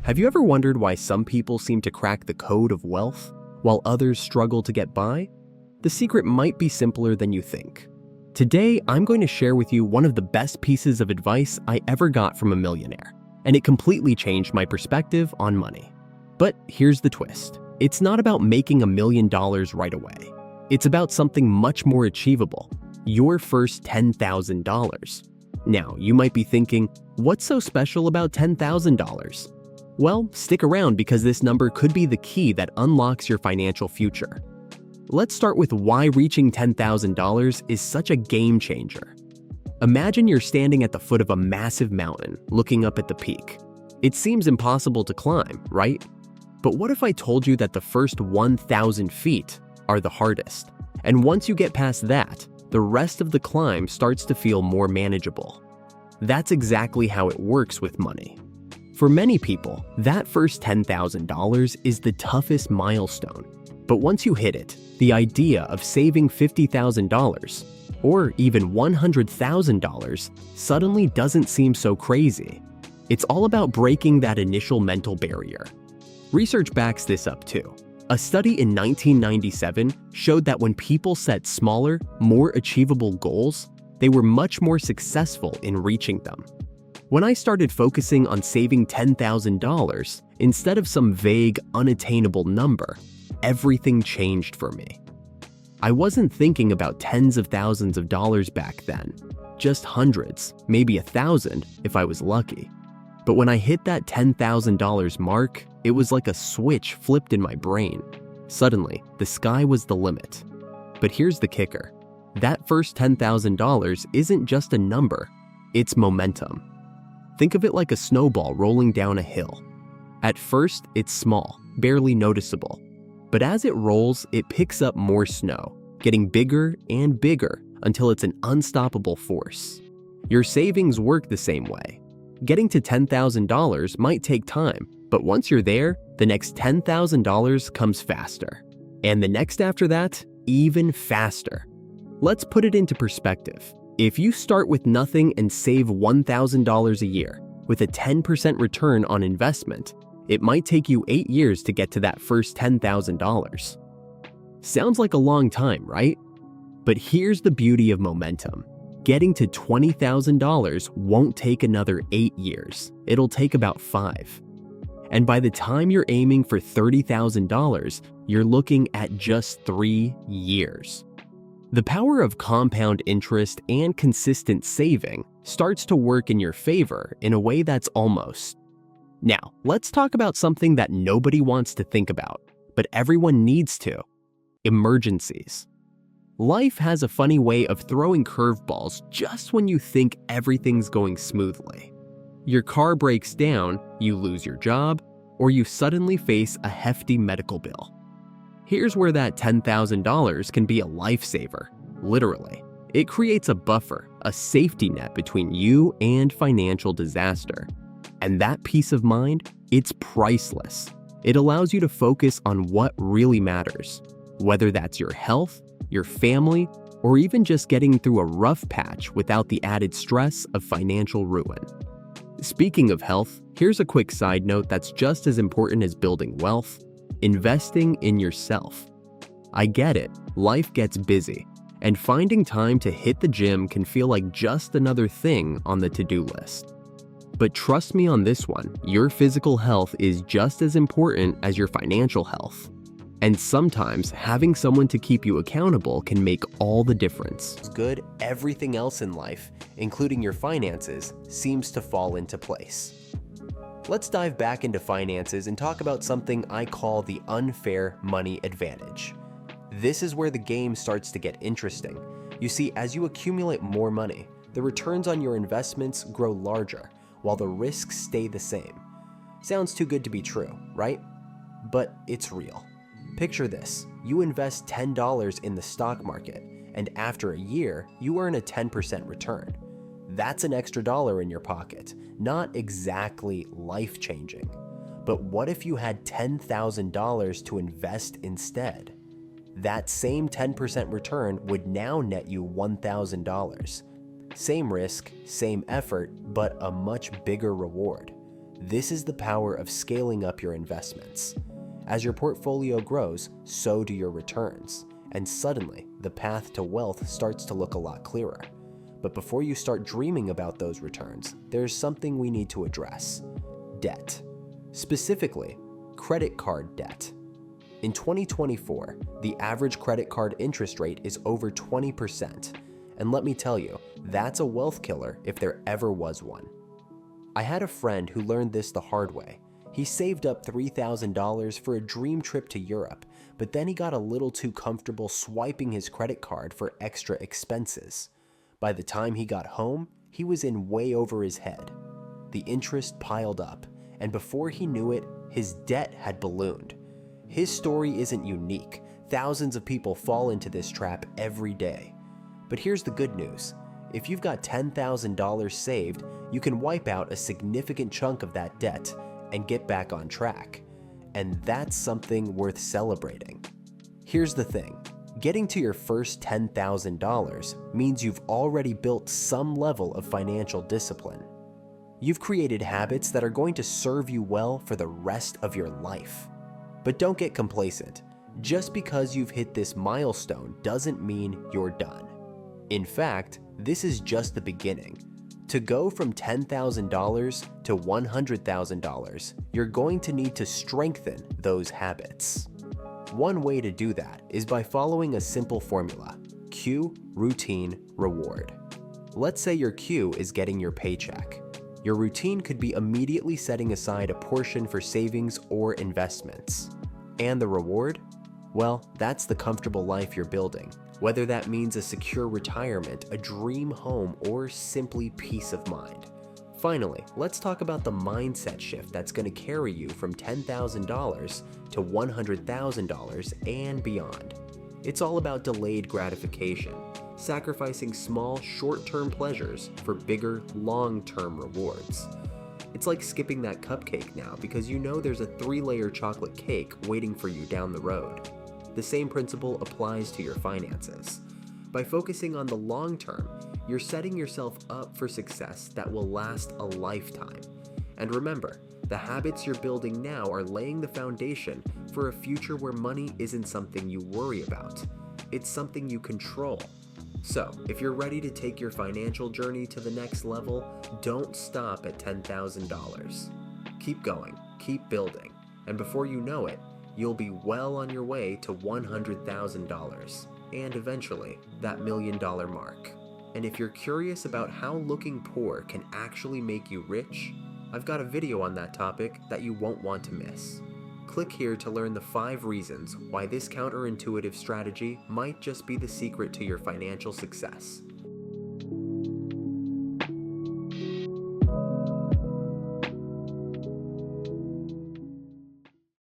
Have you ever wondered why some people seem to crack the code of wealth while others struggle to get by? The secret might be simpler than you think. Today, I'm going to share with you one of the best pieces of advice I ever got from a millionaire, and it completely changed my perspective on money. But here's the twist. It's not about making $1 million right away. It's about something much more achievable, your first $10,000. Now, you might be thinking, what's so special about $10,000? Well, stick around because this number could be the key that unlocks your financial future. Let's start with why reaching $10,000 is such a game changer. Imagine you're standing at the foot of a massive mountain, looking up at the peak. It seems impossible to climb, right? But what if I told you that the first 1,000 feet are the hardest? And once you get past that, the rest of the climb starts to feel more manageable. That's exactly how it works with money. For many people, that first $10,000 is the toughest milestone. But once you hit it, the idea of saving $50,000 or even $100,000 suddenly doesn't seem so crazy. It's all about breaking that initial mental barrier. Research backs this up too. A study in 1997 showed that when people set smaller, more achievable goals, they were much more successful in reaching them. When I started focusing on saving $10,000 instead of some vague, unattainable number, everything changed for me. I wasn't thinking about tens of thousands of dollars back then, just hundreds, maybe 1,000 if I was lucky. But when I hit that $10,000 mark, it was like a switch flipped in my brain. Suddenly, the sky was the limit. But here's the kicker. That first $10,000 isn't just a number, it's momentum. Think of it like a snowball rolling down a hill. At first, it's small, barely noticeable. But as it rolls, it picks up more snow, getting bigger and bigger until it's an unstoppable force. Your savings work the same way. Getting to $10,000 might take time, but once you're there, the next $10,000 comes faster. And the next after that, even faster. Let's put it into perspective. If you start with nothing and save $1,000 a year with a 10% return on investment, it might take you 8 years to get to that first $10,000. Sounds like a long time, right? But here's the beauty of momentum. Getting to $20,000 won't take another 8 years. It'll take about 5. And by the time you're aiming for $30,000, you're looking at just 3 years. The power of compound interest and consistent saving starts to work in your favor in a way that's almost. Now, let's talk about something that nobody wants to think about, but everyone needs to: emergencies. Life has a funny way of throwing curveballs just when you think everything's going smoothly. Your car breaks down, you lose your job, or you suddenly face a hefty medical bill. Here's where that $10,000 can be a lifesaver, literally. It creates a buffer, a safety net between you and financial disaster. And that peace of mind, it's priceless. It allows you to focus on what really matters, whether that's your health, your family, or even just getting through a rough patch without the added stress of financial ruin. Speaking of health, here's a quick side note that's just as important as building wealth: investing in yourself. I get it, life gets busy, and finding time to hit the gym can feel like just another thing on the to-do list. But trust me on this one, your physical health is just as important as your financial health. And sometimes having someone to keep you accountable can make all the difference. Good, everything else in life, including your finances, seems to fall into place. Let's dive back into finances and talk about something I call the unfair money advantage. This is where the game starts to get interesting. You see, as you accumulate more money, the returns on your investments grow larger, while the risks stay the same. Sounds too good to be true, right? But it's real. Picture this: you invest $10 in the stock market, and after a year, you earn a 10% return. That's an extra dollar in your pocket, not exactly life-changing. But what if you had $10,000 to invest instead? That same 10% return would now net you $1,000. Same risk, same effort, but a much bigger reward. This is the power of scaling up your investments. As your portfolio grows, so do your returns, and suddenly the path to wealth starts to look a lot clearer. But before you start dreaming about those returns, there's something we need to address: debt. Specifically, credit card debt. In 2024, the average credit card interest rate is over 20%, and let me tell you, that's a wealth killer if there ever was one. I had a friend who learned this the hard way. He saved up $3,000 for a dream trip to Europe, but then he got a little too comfortable swiping his credit card for extra expenses. By the time he got home, he was in way over his head. The interest piled up, and before he knew it, his debt had ballooned. His story isn't unique. Thousands of people fall into this trap every day. But here's the good news. If you've got $10,000 saved, you can wipe out a significant chunk of that debt and get back on track. And that's something worth celebrating. Here's the thing. Getting to your first $10,000 means you've already built some level of financial discipline. You've created habits that are going to serve you well for the rest of your life. But don't get complacent. Just because you've hit this milestone doesn't mean you're done. In fact, this is just the beginning. To go from $10,000 to $100,000, you're going to need to strengthen those habits. One way to do that is by following a simple formula: cue, routine, reward. Let's say your cue is getting your paycheck. Your routine could be immediately setting aside a portion for savings or investments. And the reward? Well, that's the comfortable life you're building. Whether that means a secure retirement, a dream home, or simply peace of mind. Finally, let's talk about the mindset shift that's going to carry you from $10,000 to $100,000 and beyond. It's all about delayed gratification, sacrificing small, short-term pleasures for bigger, long-term rewards. It's like skipping that cupcake now because you know there's a 3-layer chocolate cake waiting for you down the road. The same principle applies to your finances. By focusing on the long term, you're setting yourself up for success that will last a lifetime. And remember, the habits you're building now are laying the foundation for a future where money isn't something you worry about. It's something you control. So, if you're ready to take your financial journey to the next level, don't stop at $10,000. Keep going, keep building, and before you know it, you'll be well on your way to $100,000, and eventually, that $1 million mark. And if you're curious about how looking poor can actually make you rich, I've got a video on that topic that you won't want to miss. Click here to learn the 5 reasons why this counterintuitive strategy might just be the secret to your financial success.